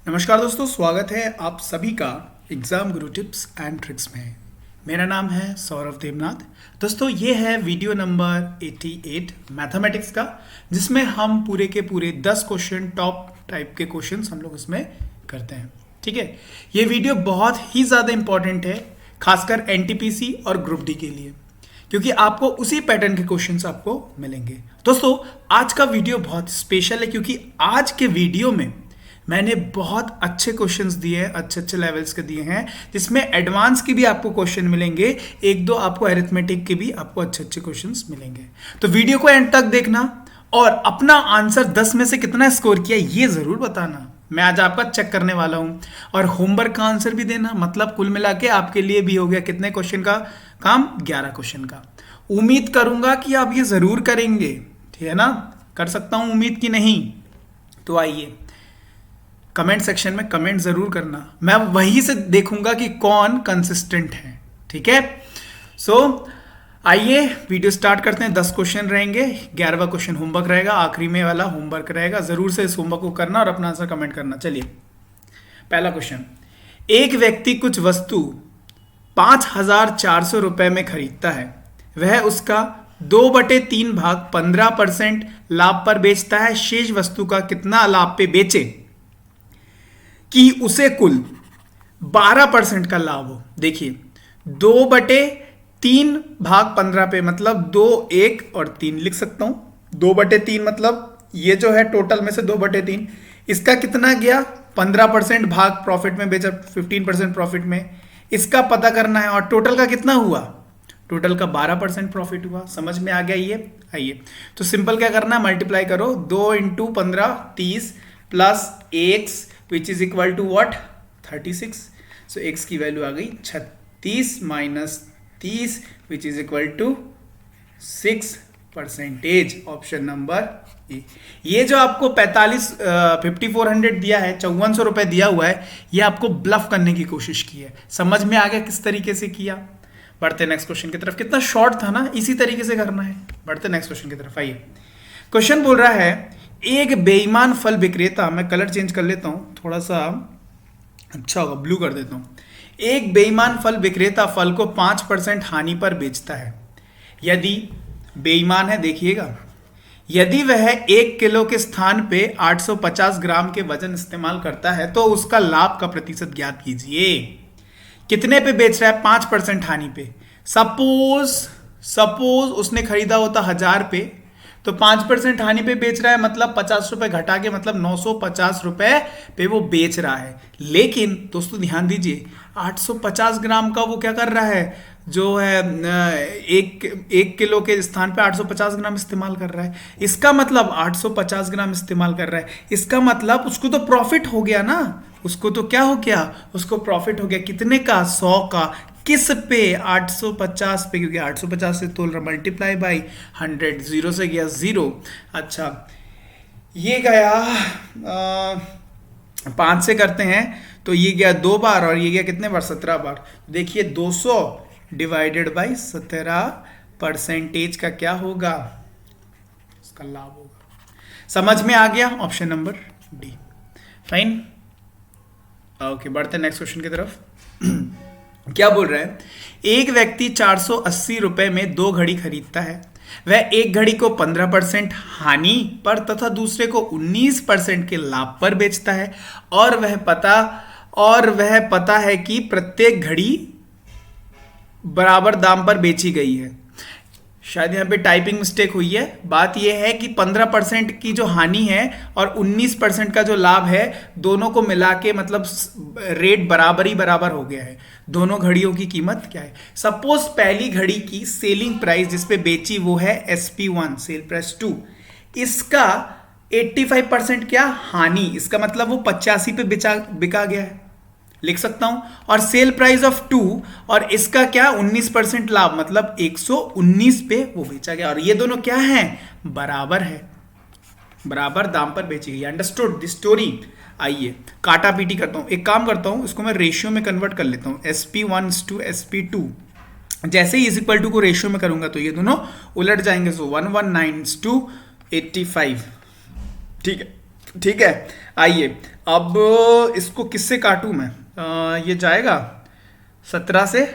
नमस्कार दोस्तों, स्वागत है आप सभी का exam Guru tips and tricks में। मेरा नाम है सौरभ देवनाथ। दोस्तों, ये है वीडियो नंबर 88 मैथमेटिक्स का, जिसमें हम पूरे के पूरे 10 क्वेश्चन, टॉप टाइप के क्वेश्चंस हम लोग इसमें करते हैं। ठीक है, ये वीडियो बहुत ही ज़्यादा इंपॉर्टेंट है, खासकर एनटीपीसी और ग्रुप डी के लिए, क्योंकि आपको उसी पैटर्न के क्वेश्चंस आपको मिलेंगे। दोस्तों, आज का वीडियो बहुत स्पेशल है, क्योंकि आज के वीडियो में मैंने बहुत अच्छे क्वेश्चंस दिए हैं, अच्छे अच्छे लेवल्स के दिए हैं, जिसमें एडवांस की भी आपको क्वेश्चन मिलेंगे, एक दो आपको अरिथमेटिक के भी आपको अच्छे अच्छे क्वेश्चंस मिलेंगे। तो वीडियो को एंड तक देखना और अपना आंसर 10 में से कितना स्कोर किया ये जरूर बताना। मैं आज आपका चेक करने वाला हूं, और होमवर्क का आंसर भी देना। मतलब कुल मिला के आपके लिए भी हो गया कितने क्वेश्चन का काम? 11 क्वेश्चन का। उम्मीद करूंगा कि आप ये जरूर करेंगे, ठीक है ना? कर सकता हूं उम्मीद की नहीं? तो आइए कमेंट सेक्शन में कमेंट जरूर करना, मैं वहीं से देखूंगा कि कौन कंसिस्टेंट है। ठीक है, आइए वीडियो स्टार्ट करते हैं। 10 क्वेश्चन रहेंगे, 11वां क्वेश्चन होमवर्क रहेगा, आखिरी में वाला होमवर्क रहेगा। जरूर से इस होमवर्क को करना और अपना आंसर कमेंट करना। चलिए, पहला क्वेश्चन। एक व्यक्ति कुछ वस्तु 5,400 रुपए में खरीदता है। वह उसका 2/3 भाग 15% लाभ पर बेचता है। शेष वस्तु का कितना लाभ पे बेचे कि उसे कुल 12% का लाभ हो? देखिए, 2/3 भाग 15 पे मतलब 2, 1 और 3 लिख सकता हूं। 2/3 मतलब ये जो है टोटल में से 2/3, इसका कितना गया? 15% भाग प्रॉफिट में बेचा, 15% प्रॉफिट में, इसका पता करना है। और टोटल का कितना हुआ? टोटल का 12% प्रॉफिट हुआ। समझ में आ गया ये? आइए, तो सिंपल क्या करना है, मल्टीप्लाई करो। 2 × 15 30 plus x which is equal to what? 36। So x की वैल्यू आ गई 36 minus 30 which is equal to 6%। Option number A. ये जो आपको 5400 दिया है, 5400 रुपए दिया हुआ है, ये आपको ब्लफ करने की कोशिश की है। समझ में आ गया किस तरीके से किया? बढ़ते नेक्स्ट क्वेश्चन की तरफ। कितना शॉर्ट था ना, इसी तरीके से करना है। बढ़ते नेक्स्ट क्वेश्चन की तरफ। आइए, क्वेश्चन बोल रहा है, एक बेईमान फल विक्रेता, मैं कलर चेंज कर लेता हूं, थोड़ा सा अच्छा होगा, ब्लू कर देता हूं। एक बेईमान फल विक्रेता फल को 5% हानि पर बेचता है। यदि बेईमान है, देखिएगा, यदि वह 1 किलो के स्थान पे 850 ग्राम के वजन इस्तेमाल करता है तो उसका लाभ का प्रतिशत ज्ञात कीजिए। कितने पे बेच रहा है? 5% हानि पे। सपोज उसने खरीदा होता 1000 पे, तो 5% हानि पे बेच रहा है, मतलब 50 रुपए घटा के, मतलब 950 रुपए पे वो बेच रहा है। लेकिन दोस्तों ध्यान दीजिए, 850 ग्राम का वो क्या कर रहा है, जो है एक किलो के स्थान पे 850 ग्राम इस्तेमाल कर रहा है। इसका मतलब 850 ग्राम इस्तेमाल कर रहा है, इसका मतलब उसको तो प्रॉफिट हो गया ना। उसको तो क्या हो गया? उसको प्रॉफिट हो गया। कितने का? 100 का। किस पे? 850 पे, क्योंकि 850 से तोल रहा, मल्टीप्लाई बाई 100। 0 से गया 0। अच्छा, ये गया 5 से करते हैं तो ये गया 2 बार, और ये गया कितने बार? 17 बार। देखिए, 200 डिवाइडेड बाई 17% का क्या होगा? इसका लाभ होगा। समझ में आ गया? Option number D. Fine, okay, बढ़ते नेक्स्ट क्वेश्चन की तरफ। क्या बोल रहा है? एक व्यक्ति 480 रुपए में 2 घड़ी खरीदता है। वह एक घड़ी को 15% हानि पर तथा दूसरे को 19% के लाभ पर बेचता है, और वह पता है कि प्रत्येक घड़ी बराबर दाम पर बेची गई है। शायद यहाँ पे टाइपिंग मिस्टेक हुई है। बात यह है कि 15% की जो हानि है और 19% का जो लाभ है, दोनों को मिला के मतलब रेट बराबर हो गया है। दोनों घड़ियों की कीमत क्या है? सपोज पहली घड़ी की सेलिंग प्राइस जिस पे बेची वो है SP1, सेल प्राइस 2। इसका 85% क्या? हानि। इसका मतलब वो 85 पे बिका गया है, लिख सकता हूं। और सेल प्राइस ऑफ 2, और इसका क्या? 19% लाभ, मतलब 119 पे वो बेचा गया। और ये दोनों क्या हैं? बराबर है, बराबर दाम पर बेची गई। Understood the story? आइए काटा पीटी करता हूं। एक काम करता हूं, इसको मैं रेशियो में कन्वर्ट कर लेता हूं। SP1 to SP2, जैसे ही इज इक्वल टू को रेशियो में करूंगा तो ये दोनों उलट जाएंगे। सो 119 to 85। ठीक है, ठीक है, आइए अब इसको किससे काटूं मैं? ये जाएगा 17 से,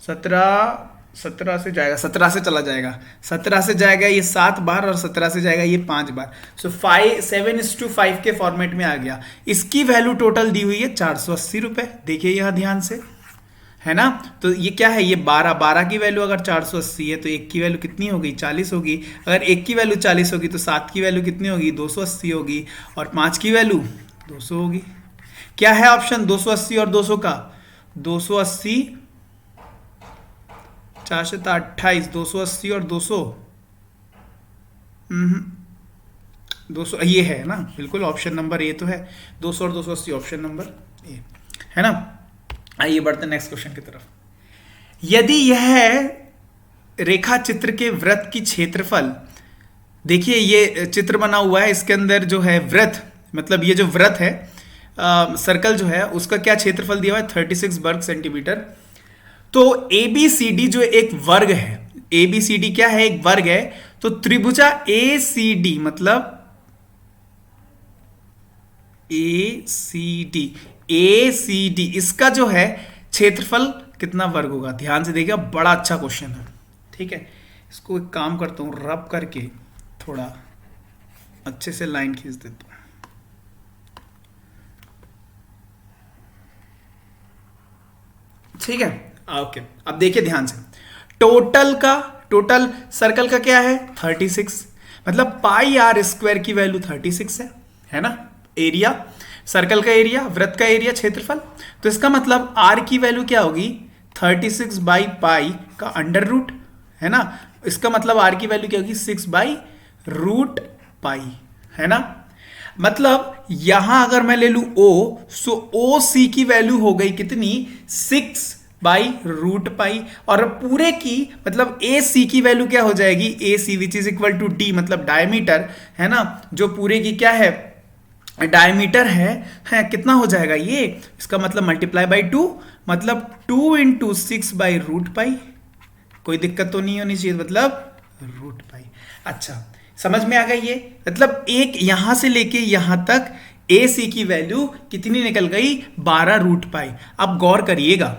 17, 17 से जाएगा, 17 से चला जाएगा, 17 से जाएगा ये 7 बार और 17 से जाएगा ये 5 बार। सो 7:5 के फॉर्मेट में आ गया। इसकी वैल्यू टोटल दी हुई है 480 रुपए। देखिए यहां ध्यान से, है ना। तो ये क्या है, ये 12 की वैल्यू अगर 480 है तो एक की वैल्यू कितनी होगी, 40 होगी। अगर एक की वैल्यू 40 होगी तो 7 की वैल्यू कितनी होगी, 280 होगी। और 5 की वैल्यू 200 होगी। क्या है ऑप्शन 280 और 200 का? 280, 4 से 28, 280 और 200, 200 ये है ना, बिल्कुल ऑप्शन नंबर ए तो है। 200 और 280 ऑप्शन नंबर ए है ना। आइए बढ़ते हैं नेक्स्ट क्वेश्चन की तरफ। यदि यह रेखा चित्र के वृत्त की क्षेत्रफल, देखिए ये चित्र बना हुआ है, इसके अंदर जो है वृत्त, मतलब ये जो वृत्त है सर्कल जो है उसका क्या क्षेत्रफल दिया हुआ है, 36 वर्ग सेंटीमीटर। तो ABCD जो एक वर्ग है, ABCD क्या है, एक वर्ग है। तो त्रिभुजा ACD मतलब ACD इसका जो है क्षेत्रफल कितना वर्ग होगा? ध्यान से देखिएगा, बड़ा अच्छा क्वेश्चन है। ठीक है, इसको एक काम करता हूं, रब करके थोड़ा अच्छे से लाइन खींच देता हूं। ठीक है, ओके। अब देखिए ध्यान से, टोटल सर्कल का क्या है, 36, मतलब पाई आर स्क्वायर की वैल्यू 36 है ना। एरिया, सर्कल का एरिया, वृत्त का एरिया, क्षेत्रफल। तो इसका मतलब आर की वैल्यू क्या होगी, 36 बाई पाई का अंडर रूट, है ना। इसका मतलब आर की वैल्यू क्या होगी, 6 बाई रूट पाई, है ना। मतलब यहां अगर मैं ले लू ओ, सो ओ सी की वैल्यू हो गई कितनी, 6 बाई रूट पाई। और पूरे की मतलब ए सी की वैल्यू क्या हो जाएगी, A C which is equal to D, मतलब डायमीटर, है ना। जो पूरे की क्या है, डायमीटर है कितना हो जाएगा ये, इसका मतलब मल्टीप्लाई बाई 2, मतलब 2 इंटू 6 बाई रूट पाई। कोई दिक्कत तो नहीं होनी चाहिए, मतलब रूट पाई। अच्छा, समझ में आ गई ये, मतलब एक यहां से लेके यहां तक ए सी की वैल्यू कितनी निकल गई, 12 रूट पाई। अब गौर करिएगा,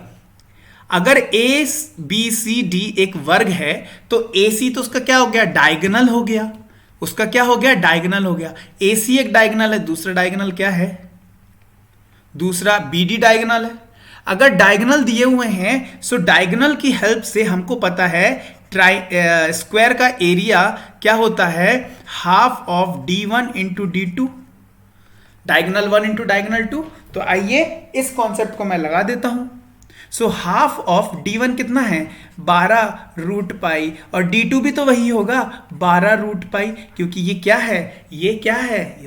अगर ए बी सी डी एक वर्ग है तो ए सी तो उसका क्या हो गया, डायगोनल हो गया। उसका क्या हो गया, डायगोनल हो गया। ए सी एक डायगोनल है, दूसरा डायगोनल क्या है, दूसरा बी डी डायगोनल है। अगर डायगोनल दिए हुए हैं, सो डायगोनल की हेल्प से हमको पता है स्क्वायर का एरिया क्या होता है, half of D1 into D2, diagonal 1 into diagonal 2। तो आइए इस कॉन्सेप्ट को मैं लगा देता हूं। सो हाफ ऑफ D1 कितना है, 12 रूट पाई, और D2 भी तो वही होगा, 12 रूट पाई, क्योंकि ये क्या है, ये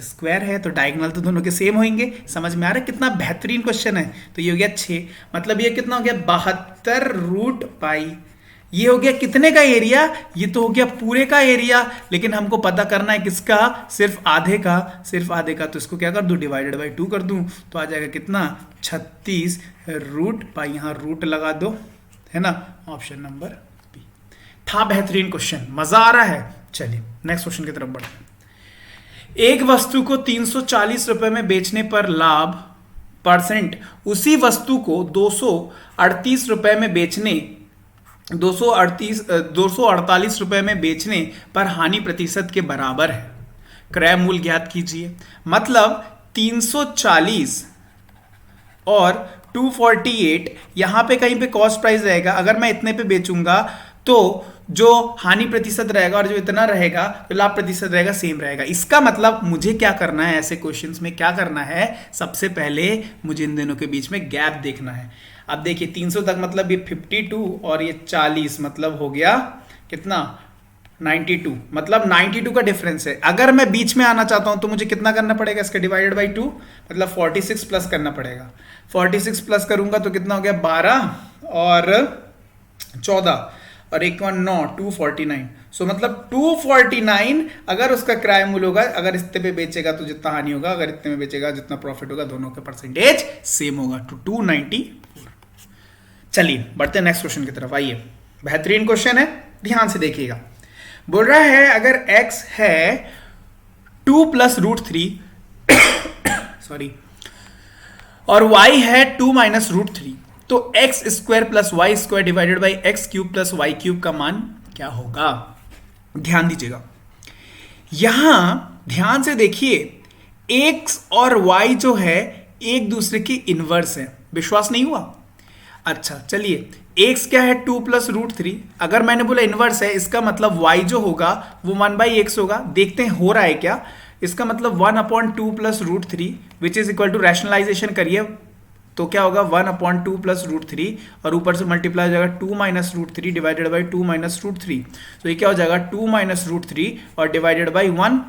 स्क्वायर है, तो डायगोनल तो दोनों के सेम होंगे। समझ में आ रहा है कितना बेहतरीन क्वेश्चन है। तो ये हो गया 6, मतलब ये कितना हो गया, 72 रूट पाई। ये हो गया कितने का एरिया, ये तो हो गया पूरे का एरिया, लेकिन हमको पता करना है किसका, सिर्फ आधे का। तो इसको क्या कर दूं, डिवाइडेड बाई 2 कर दूं, तो आ जाएगा कितना, 36 रूट पाई। यहां रूट लगा दो, है ना। ऑप्शन नंबर बी था। बेहतरीन क्वेश्चन, मजा आ रहा है। चलिए नेक्स्ट क्वेश्चन की तरफ बढ़ते हैं। एक वस्तु को 340 रुपए में बेचने पर लाभ परसेंट, उसी वस्तु को 238 रुपए में बेचने 248 रुपए में बेचने पर हानि प्रतिशत के बराबर है। क्रय मूल्य ज्ञात कीजिए। मतलब 340 और 248, यहां पे कहीं पे कॉस्ट प्राइस रहेगा। अगर मैं इतने पे बेचूंगा तो जो हानि प्रतिशत रहेगा और जो इतना रहेगा, तो लाभ प्रतिशत रहेगा, सेम रहेगा। इसका मतलब मुझे क्या करना है, ऐसे क्वेश्चंस में क्या करना है, सबसे पहले मुझे इन दोनों के बीच में गैप देखना है। अब देखिए 300 तक मतलब ये 52 और ये 40, मतलब हो गया कितना, 92, मतलब 92 का डिफरेंस है। अगर मैं बीच में आना चाहता हूं तो मुझे कितना करना पड़ेगा, इसका डिवाइडेड बाई 2, मतलब 46 प्लस करना पड़ेगा। 46 प्लस करूंगा तो कितना हो गया, 12 और 14 और एक 9, 249। सो मतलब 249 अगर उसका क्राय मूल्य होगा, अगर इतने पे बेचेगा तो जितना हानि होगा, अगर इतने में बेचेगा जितना प्रॉफिट होगा, दोनों का परसेंटेज सेम होगा, तो 294। चलिए बढ़ते हैं नेक्स्ट क्वेश्चन की तरफ। आइए, बेहतरीन क्वेश्चन है, ध्यान से देखिएगा। बोल रहा है अगर x है 2 + सॉरी, और y है 2 - √3, तो x² + y² divided by x³ + y³ का मान क्या होगा? ध्यान दीजिएगा, यहां ध्यान से देखिए, x और y जो है एक दूसरे की इनवर्स है। विश्वास नहीं हुआ? अच्छा चलिए, x क्या है? 2 + √3। अगर मैंने बोला इनवर्स है, इसका मतलब y जो होगा वो 1/x होगा। देखते हैं हो रहा है क्या। इसका मतलब 1/2 + √3 which is equal to, rationalization करिए तो क्या होगा, 1/2 + √3 और ऊपर से मल्टीप्लाई हो जाएगा 2 - √3 डिवाइडेड बाई 2 - √3। तो ये क्या हो जाएगा, 2 - √3 और डिवाइडेड बाई 1।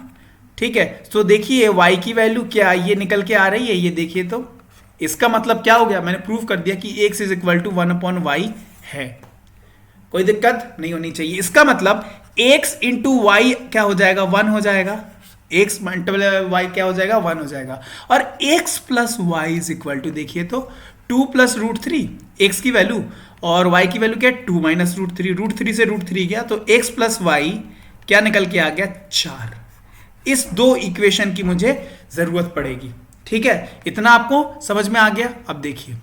ठीक है, तो देखिए y की वैल्यू क्या ये निकल के आ रही है, ये देखिए, तो इसका मतलब क्या हो गया, मैंने प्रूव कर दिया कि x is equal to 1/y है। कोई दिक्कत नहीं होनी चाहिए। इसका मतलब x इंटू वाई क्या हो जाएगा, 1 हो जाएगा। x मल्टीप्लाई वाई क्या हो जाएगा, 1 हो जाएगा। और x + y is equal to, देखिए तो 2 + √3 x की वैल्यू और y की वैल्यू क्या है, 2 - √3। √3 से √3 गया तो x + y क्या निकल के आ गया, 4। इस दो इक्वेशन की मुझे जरूरत पड़ेगी। ठीक है, इतना आपको समझ में आ गया। अब देखिए,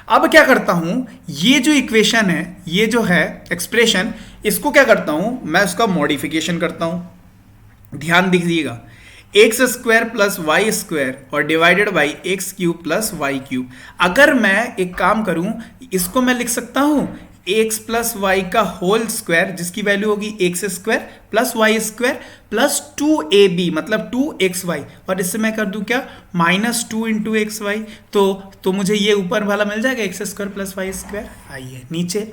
अब क्या करता हूं, ये जो इक्वेशन है, ये जो है एक्सप्रेशन, इसको क्या करता हूं मैं, उसका मॉडिफिकेशन करता हूं। ध्यान दीजिएगा, x² + y² और डिवाइडेड बाई x³ + y³। अगर मैं एक काम करूं, इसको मैं लिख सकता हूं x + y का होल स्क्वायर, जिसकी वैल्यू होगी x² + y² + 2ab मतलब 2xy, और इससे मैं कर दूं क्या, -2 × xy। तो मुझे ये ऊपर वाला मिल जाएगा x² + y²। आइए नीचे,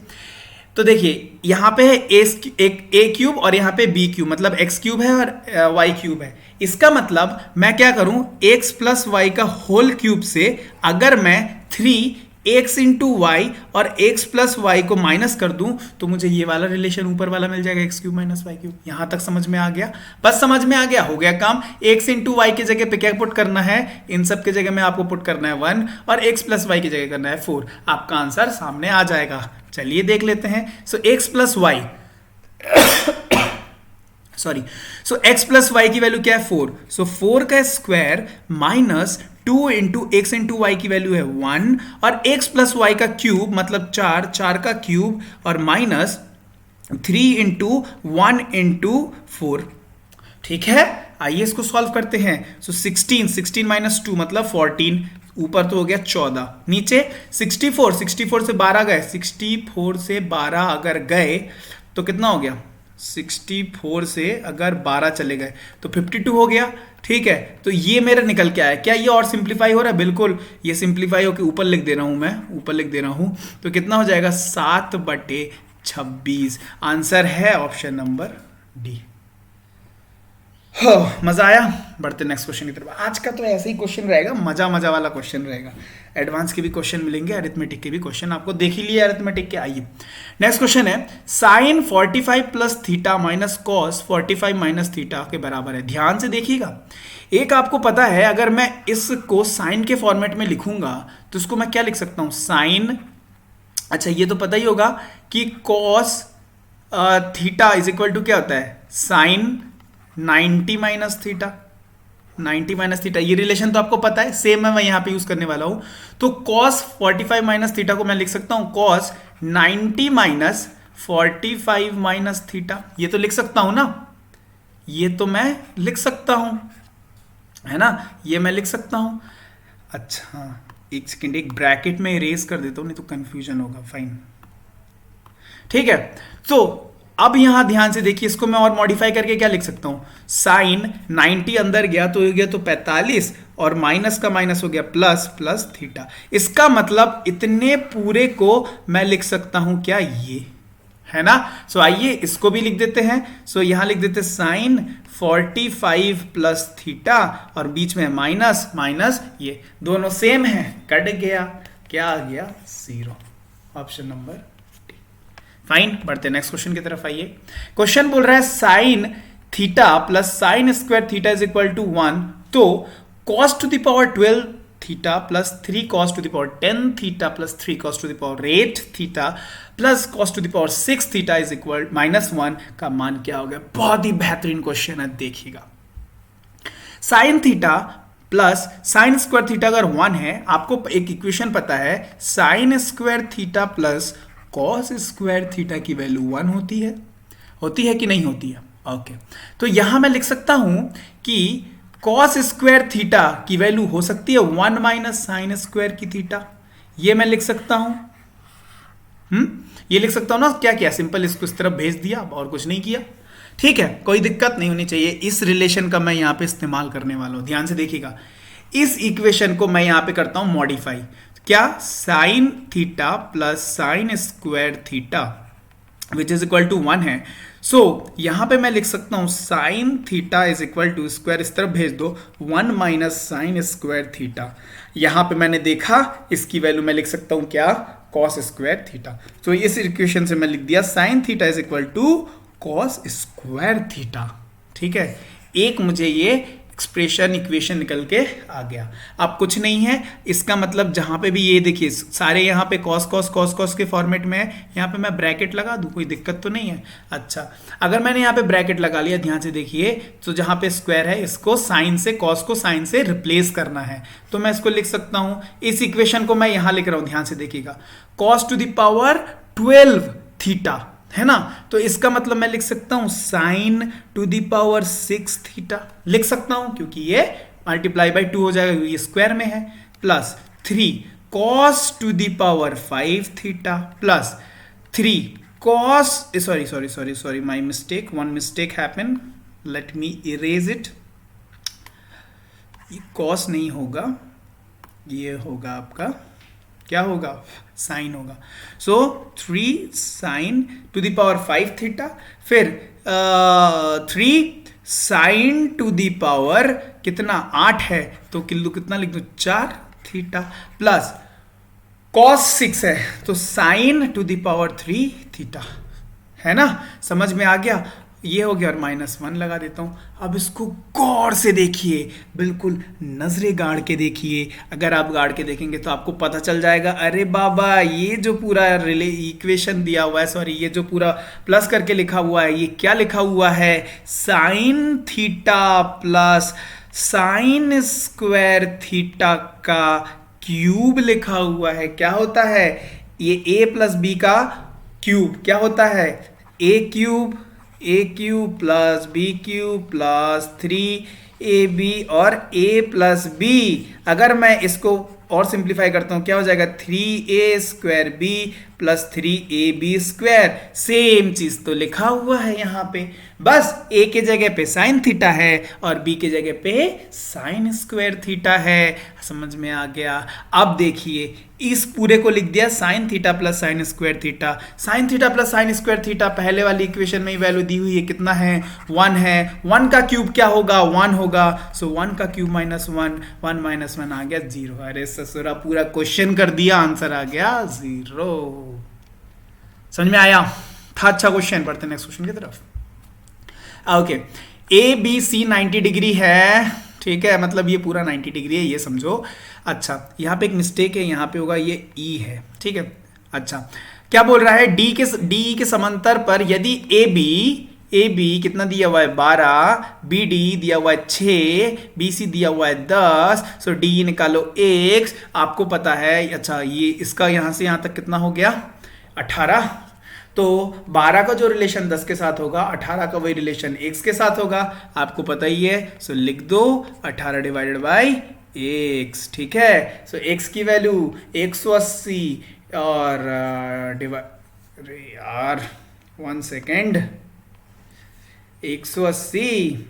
तो देखिए यहां पे है a³ और यहां पे b³ मतलब x³ है और y³ है। इसका मतलब मैं क्या करूं, x + y का होल क्यूब से अगर मैं 3x × y और x + y को माइनस कर दूं तो मुझे ये वाला रिलेशन ऊपर वाला मिल जाएगा, x³ - y³। यहां तक समझ में आ गया? बस समझ में आ गया, हो गया काम। x × y की जगह पे क्या पुट करना है, इन सब की जगह में आपको पुट करना है 1 और x + y की जगह करना है 4। आपका आंसर सामने आ जाएगा। चलिए देख लेते हैं। सो x + y सॉरी, सो x + y की वैल्यू क्या है, 4। सो 4 का स्क्वायर माइनस 2 × x × y की वैल्यू है 1 और x + y का क्यूब मतलब 4 का क्यूब और माइनस 3 × 1 × 4। ठीक है, आइए इसको सॉल्व करते हैं। सो 16 - 2 मतलब 14, ऊपर तो हो गया 14, नीचे 64 से 12 गए, 64 से 12 अगर गए तो कितना हो गया, 64 से अगर 12 चले गए तो 52 हो गया। ठीक है, तो ये मेरा निकल के आया। क्या ये और सिंप्लीफाई हो रहा है? बिल्कुल, ये सिंप्लीफाई होकर ऊपर लिख दे रहा हूं मैं, ऊपर लिख दे रहा हूं। तो कितना हो जाएगा, 7/26। आंसर है ऑप्शन नंबर डी। मजा आया? बढ़ते नेक्स्ट क्वेश्चन की तरफ। आज का तो ऐसे ही क्वेश्चन रहेगा, मजा वाला क्वेश्चन रहेगा। एडवांस के भी क्वेश्चन मिलेंगे, अरिथमेटिक के भी क्वेश्चन आपको देख ही लिए अरिथमेटिक के। आइए नेक्स्ट क्वेश्चन है, sine 45 + theta minus cos 45 - theta के बराबर है। ध्यान से देखिएगा, एक आपको पता है अगर मैं इसको साइन के फॉर्मेट में लिखूंगा तो इसको मैं क्या लिख सकता हूं, साइन, अच्छा ये तो पता ही होगा कि cos theta is equal to क्या होता है, साइन 90 - थीटा, 90 - थीटा, ये रिलेशन तो आपको पता है, सेम मैं यहां पे यूज करने वाला हूं। तो cos 45 - थीटा को मैं लिख सकता हूं cos 90 - 45 - थीटा। ये तो लिख सकता हूं ना, ये तो मैं लिख सकता हूं, है ना, ये मैं लिख सकता हूं। अच्छा एक सेकेंड, एक ब्रैकेट में इरेज कर देता हूं, नहीं तो कंफ्यूजन होगा। फाइन, ठीक है। तो अब यहां ध्यान से देखिए, इसको मैं और मॉडिफाई करके क्या लिख सकता हूं, साइन 90 अंदर गया तो हो गया तो 45 और माइनस का माइनस हो गया प्लस थीटा। इसका मतलब इतने पूरे को मैं लिख सकता हूं क्या, ये है ना। सो आइए इसको भी लिख देते हैं। सो यहां लिख देते साइन 45 + थीटा और बीच में माइनस, ये दोनों सेम है, कट गया, क्या आ गया, 0। Option number fine. बढ़ते नेक्स्ट क्वेश्चन की तरफ। आइए, क्वेश्चन बोल रहा है sine theta + sin² theta is equal to 1, तो cos to the power 12 theta plus 3 cos to the power 10 theta plus 3 cos to the power 8 theta plus cos to the power 6 theta is equal -1 का मान क्या हो गया। बहुत ही बेहतरीन question है, देखिएगा। Sign theta plus sine square theta अगर 1 है, आपको एक इक्वेशन पता है, sign square theta plus cos square theta की वैल्यू 1 होती है कि नहीं होती है? ओके, तो यहां मैं लिख सकता हूं कि कॉस स्क्वायर थीटा की वैल्यू हो सकती है 1 माइनस साइन स्क्वायर की थीटा। ये मैं लिख सकता हूं, ये लिख सकता हूं ना। क्या किया, सिंपल इसको इस तरफ भेज दिया और कुछ नहीं किया। ठीक है, कोई दिक्कत नहीं होनी चाहिए। इस रिलेशन का मैं यहां पे इस्तेमाल करने वाला हूं, ध्यान से देखिएगा। इस इक्वेशन को मैं यहां पे करता हूं मॉडिफाई। क्या, sine theta plus sine square theta which is equal to 1 है। सो यहां पे मैं लिख सकता हूं sine theta is equal to square, इस तरफ भेज दो, 1 माइनस साइन स्क्वायर थीटा। यहां पे मैंने देखा इसकी वैल्यू मैं लिख सकता हूं क्या, कॉस स्क्वायर थीटा। तो इस इक्वेशन से मैं लिख दिया sine theta is equal to cos square theta. ठीक है, एक मुझे ये एक्सप्रेशन इक्वेशन निकल के आ गया। अब कुछ नहीं है, इसका मतलब जहां पे भी ये देखिए सारे यहाँ पे कॉस कॉस कॉस कॉस के फॉर्मेट में है, यहाँ पे मैं ब्रैकेट लगा दूं, कोई दिक्कत तो नहीं है। अच्छा, अगर मैंने यहाँ पे ब्रैकेट लगा लिया, ध्यान से देखिए, तो जहां पे स्क्वायर है इसको साइन से, कॉस को साइन से रिप्लेस करना है, तो मैं इसको लिख सकता हूं। इस इक्वेशन को मैं यहां लिख रहा हूं, ध्यान से देखिएगा, cos two the power 12 theta है ना। तो इसका मतलब मैं लिख सकता हूं sign to the power 6 theta लिख सकता हूं, क्योंकि ये मल्टीप्लाई बाय 2 हो जाएगा, ये स्क्वायर में है, plus 3 cos two the power 5 theta plus 3 cos, sorry my mistake, one mistake happen, let me erase it. ये कॉस नहीं होगा, ये होगा आपका, क्या होगा, साइन होगा। सो 3 sign to the power 5 theta, फिर 3 साइन टू द पावर कितना, 8 है, तो कितना लिख दो, 4 थीटा प्लस कॉस 6 है, तो sign to the power 3 theta, है ना। समझ में आ गया, ये हो गया, और -1 लगा देता हूं। अब इसको गौर से देखिए, बिल्कुल नजरें गाड़ के देखिए। अगर आप गाड़ के देखेंगे तो आपको पता चल जाएगा, अरे बाबा ये जो पूरा इक्वेशन दिया हुआ है, सॉरी ये जो पूरा प्लस करके लिखा हुआ है, ये क्या लिखा हुआ है, sine theta plus sine square theta का क्यूब लिखा हुआ है। क्या होता है, ये a प्लस बी का क्यूब क्या होता है, A cube plus B cube plus 3ab और a प्लस बी। अगर मैं इसको और सिंप्लीफाई करता हूं, क्या हो जाएगा, 3a square B plus 3ab square. Same चीज तो लिखा हुआ है यहाँ पे, बस a के जगह पे साइन थीटा है और b के जगह पे साइन स्क्वायर थीटा है। समझ में आ गया। अब देखिए, इस पूरे को लिख दिया sine theta plus sine square theta. Sign theta plus sine square theta पहले वाली इक्वेशन में ही वैल्यू दी हुई है, कितना है, 1 है। 1 का क्यूब क्या होगा, 1 होगा। सो 1 का क्यूब -1, 1 माइनस 1 आ गया 0। अरे ससुरा, पूरा क्वेश्चन कर दिया, आंसर आ गया 0। समझ में आया, था अच्छा क्वेश्चन। बढ़ते नेक्स्ट क्वेश्चन की तरफ। Okay, A B C 90 degree है, ठीक है, मतलब ये पूरा 90 डिग्री है, ये समझो। अच्छा, यहाँ पे एक मिस्टेक है, यहाँ पे होगा ये ई है, ठीक है। अच्छा, क्या बोल रहा है, डी के समांतर पर यदि ए बी कितना दिया हुआ है, 12, बी डी दिया हुआ है 6, बी सी दिया हुआ है 10, सो डी निकालो x। आपको पता है, अच्छा ये इसका यहाँ से यहाँ तक कितना हो गया, 18। तो 12 का जो रिलेशन 10 के साथ होगा, 18 का वही रिलेशन x के साथ होगा, आपको पता ही है। सो लिख दो 18 डिवाइडेड बाई x, ठीक है। सो x की वैल्यू 180 और यार 1 सेकेंड, 180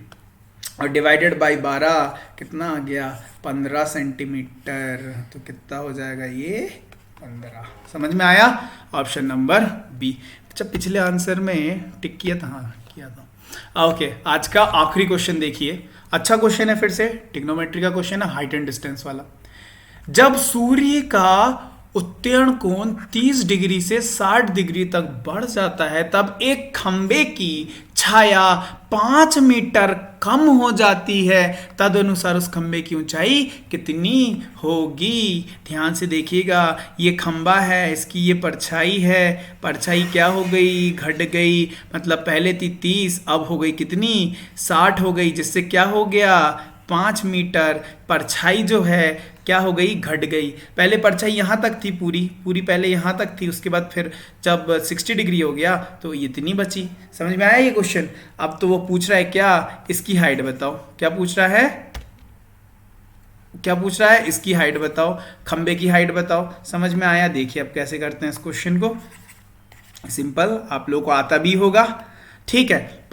और डिवाइडेड बाई 12 कितना आ गया, 15 सेंटीमीटर। तो कितना हो जाएगा ये, 15। समझ में आया, ऑप्शन नंबर बी। अच्छा, पिछले आंसर में टिक किया था, हाँ किया था। ओके, आज का आखिरी क्वेश्चन देखिए, अच्छा क्वेश्चन है, फिर से ट्रिग्नोमेट्री का क्वेश्चन है, हाइट एंड डिस्टेंस वाला। जब सूर्य का उत्कीर्ण कोण 30 डिग्री से 60 डिग्री तक बढ़ जाता है तब एक खंबे की छाया 5 मीटर कम हो जाती है, तदनुसार उस खंबे की ऊंचाई कितनी होगी। ध्यान से देखिएगा, ये खंबा है, इसकी ये परछाई है, परछाई क्या हो गई, घट गई, मतलब पहले थी 30, अब हो गई कितनी, 60 हो गई, जिससे क्या हो गया 5 मीटर। परछाई जो है क्या हो गई, घट गई। पहले परछाई यहाँ तक थी, पूरी पूरी पहले यहाँ तक थी, उसके बाद फिर जब 60 डिग्री हो गया तो इतनी बची। समझ में आया ये क्वेश्चन। अब तो वो पूछ रहा है क्या, इसकी हाइट बताओ। क्या पूछ रहा है, क्या पूछ रहा है, इसकी हाइट बताओ, खंबे की हाइट बताओ। समझ में आया। देखिए अब कैसे करते हैं इस क्वेश्चन को। सिंपल, आप लोगों को आता भी होगा। ठीक है,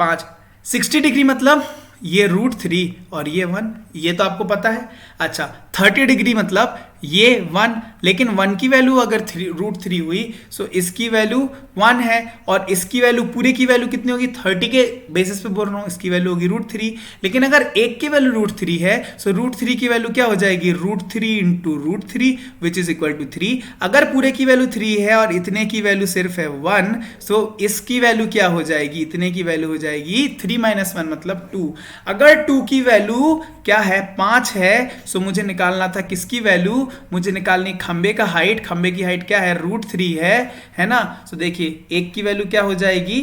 60 डिग्री मतलब ये √3 और ये 1, ये तो आपको पता है। अच्छा, 30 डिग्री मतलब ये 1, लेकिन 1 की वैल्यू अगर √3 हुई सो इसकी वैल्यू 1 है, और इसकी वैल्यू पूरे की वैल्यू कितनी होगी, 30 के बेसिस पे बोल रहा हूँ, इसकी वैल्यू होगी √3। लेकिन अगर एक की वैल्यू √3 है सो √3 की वैल्यू क्या हो जाएगी, √3 into √3 which is equal to 3। अगर पूरे की वैल्यू 3 है और इतने की वैल्यू सिर्फ है 1, सो इसकी वैल्यू क्या हो जाएगी, इतने की वैल्यू हो जाएगी 3 - 1 मतलब 2। अगर 2 की वैल्यू क्या है, 5 है, सो मुझे निकालना था किसकी वैल्यू, मुझे निकालनी खंबे का हाइट। खंबे की हाइट क्या है, √3 है ना। सो देखिए एक की वैल्यू क्या हो जाएगी,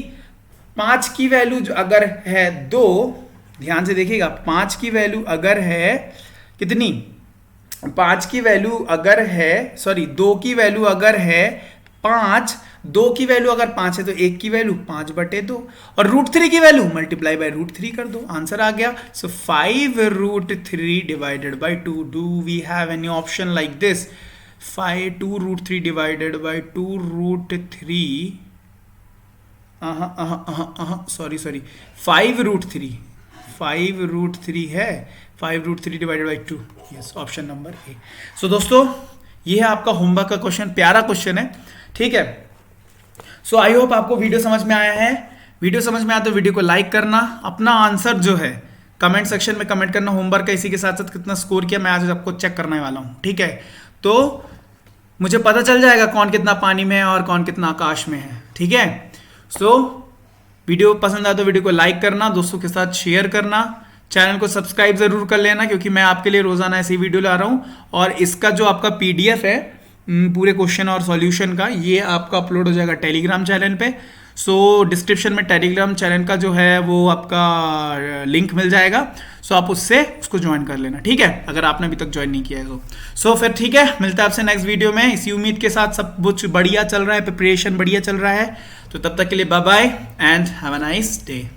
5 की वैल्यू अगर है 2, ध्यान से देखिएगा, 5 की वैल्यू अगर है कितनी, 5 की वैल्यू अगर है, सॉरी 2 की वैल्यू अगर है 5, 2 की वैल्यू अगर 5 है तो 1 की वैल्यू 5/2, और √3 की वैल्यू मल्टीप्लाई बाय √3 कर दो, आंसर आ गया। So 5√3 divided by 2। Do we have any option like this, 2√3 divided by 2√3, sorry 5√3 है, 5√3 divided by 2, yes, option number A. So दोस्तों ये है आपका होमवर्क का क्वेश्चन, प्यारा क्वेश्चन है, ठीक है। सो आई होप आपको वीडियो समझ में आया है। वीडियो समझ में आया तो वीडियो को लाइक करना, अपना आंसर जो है कमेंट सेक्शन में कमेंट करना, होमवर्क का इसी के साथ साथ कितना स्कोर किया मैं आज आपको चेक करने वाला हूँ, ठीक है। तो मुझे पता चल जाएगा कौन कितना पानी में है और कौन कितना आकाश में है, ठीक है। सो वीडियो पसंद आया तो वीडियो को लाइक करना, दोस्तों के साथ शेयर करना, चैनल को सब्सक्राइब जरूर कर लेना, क्योंकि मैं आपके लिए रोजाना ऐसी वीडियो ला रहा हूँ। और इसका जो आपका PDF है पूरे क्वेश्चन और सॉल्यूशन का, ये आपका अपलोड हो जाएगा टेलीग्राम चैनल पे। सो डिस्क्रिप्शन में टेलीग्राम चैनल का जो है वो आपका लिंक मिल जाएगा, सो आप उससे उसको ज्वाइन कर लेना, ठीक है, अगर आपने अभी तक ज्वाइन नहीं किया है तो। सो फिर ठीक है, मिलता है आपसे नेक्स्ट वीडियो में इसी उम्मीद के साथ, सब कुछ बढ़िया चल रहा है, प्रिपरेशन बढ़िया चल रहा है। तो तब तक के लिए bye bye and have a nice day.